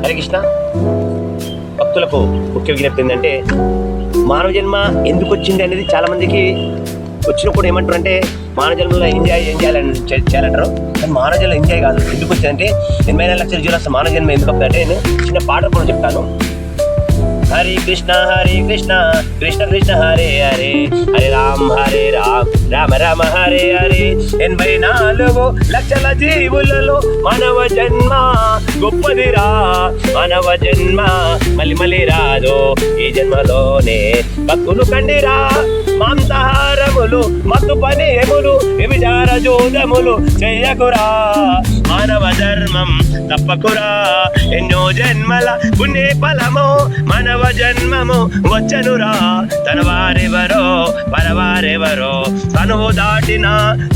హరే కృష్ణ. భక్తులకు ముఖ్య విజ్ఞప్తి ఏంటంటే మానవ జన్మ ఎందుకు వచ్చింది అనేది చాలా మందికి వచ్చినప్పుడు ఏమంటారు అంటే మానవ జన్మలో ఎంజాయ్ చేయాలంటారు. కానీ మానవ జన్మ ఎంజాయ్ కాదు. ఎందుకు వచ్చిందంటే 84 లక్షల జీవులు అసలు మానవ జన్మ ఎందుకు అంటే నేను చిన్న పాట కూడా చెప్తాను. హరే కృష్ణ కృష్ణ కృష్ణ హరే హరే, హరే రామ రామ రామ హరే హరే. 84 లక్షల జీవులలో మానవ జన్మ గొప్పదిరా. మానవ జన్మ మళ్ళీ రాదు ఈ జన్మలోనే. భక్తులు కండిరా మాంసాహారములు మత్తు పనేములు విచార జోదములు చెయ్యకురా. మానవ ధర్మం తప్పకురా. ఎన్నో జన్మల పుణ్య ఫలము మానవ జన్మము వచ్చనురా. తన వారెవరో పరవారెవరో తనువు దాటిన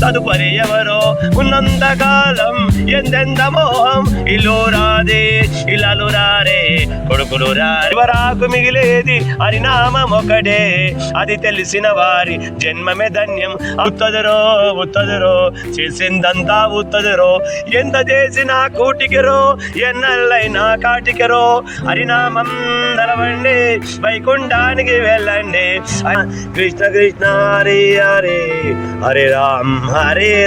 తదుపరి ఎవరో. ఉన్నంతకాలం ఎంతెంత మోహం ఇల్లు రాదే ఇలాలు రారే కొడుకులు రాకు మిగిలేది హరినామం ఒకటే. అది తెలిసిన వారి జన్మమే ధన్యం. ఉత్తదురో చేసిందంతా ఉత్తదురో. ఎంత చేసినా కూటికిరో ఎన్నెల్లైనా కాటికిరో. హరినామం నలవండి వైకుంఠానికి వెళ్ళండి. కృష్ణ కృష్ణ హరే హరే, హరే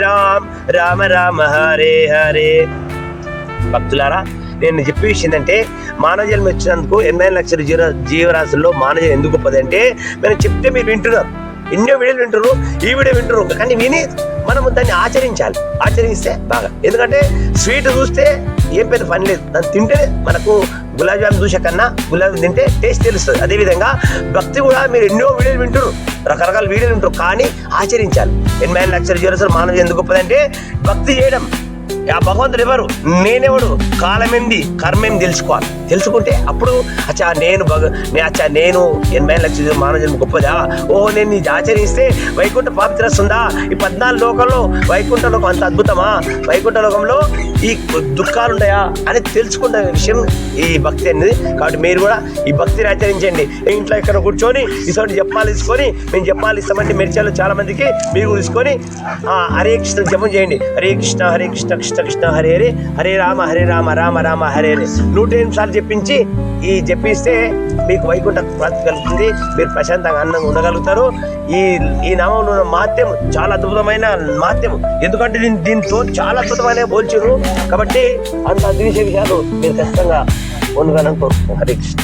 రామ్ రామ రామ హరే హరే. భక్తులారా, నేను చెప్పే విషయం ఏంటంటే మానవ జన్మ ఇచ్చినందుకు 84 లక్షల జీవరాశుల్లో మానవ జన్మ ఎందుకు గొప్పదంటే మనం చెప్తే మీరు వింటున్నారు. ఎన్నో వీడియోలు వింటారు, ఈ వీడియో వింటారు, కానీ విని మనము దాన్ని ఆచరించాలి. ఆచరిస్తే బాగా. ఎందుకంటే స్వీట్ చూస్తే ఏం పెద్ద పని లేదు, దాన్ని తింటేనే మనకు గులాబ్ జామ్ చూసే కన్నా గులాబ్ తింటే టేస్ట్ తెలుస్తుంది. అదేవిధంగా భక్తి కూడా మీరు ఎన్నో వీడియోలు వింటారు, రకరకాల వీడియోలు వింటారు, కానీ ఆచరించాలి. 84 లక్షల జీవరాశులు మానవ ఎందుకు గొప్పదంటే భక్తి చేయడం. ఆ భగవంతుడు ఎవరు, నేనెవడు, కాలమేంది, కర్మేం తెలుసుకోవాలి. తెలుసుకుంటే అప్పుడు నేను 84 లక్షల మానవ జన్మ గొప్పదా, నేను ఇది ఆచరిస్తే వైకుంఠ పాపతి వస్తుందా, ఈ 14 లోకంలో వైకుంఠ లోకం అంత అద్భుతమా, వైకుంఠ లోకంలో ఈ దుఃఖాలు ఉంటాయా అని తెలుసుకున్న విషయం ఈ భక్తి అనేది. కాబట్టి మీరు కూడా ఈ భక్తిని ఆచరించండి. ఇంట్లో ఇక్కడ కూర్చొని ఇటువంటి జపాలు తీసుకొని మేము జపాలు ఇస్తామంటే మెరిచాలు చాలా మందికి మీరు తీసుకొని హరే కృష్ణ జపం చేయండి. హరే కృష్ణ కృష్ణ కృష్ణ హరే హరే, హరే రామ రామ రామ హరే హరే 108 సార్లు చెప్పించి జపిస్తే మీకు వైకుంఠ ప్రాప్తి కలుగుతుంది. మీరు ప్రశాంతంగా ఆనందంగా ఉండగలుగుతారు. ఈ నామంలో ఉన్న మహత్యం చాలా అద్భుతమైన మహత్యం. ఎందుకంటే దీంతో చాలా అద్భుతమైన పోల్చారు. కాబట్టి అంత అద్భుత విషయాలు మీరు ఖచ్చితంగా ఉండగలను. హరే కృష్ణ.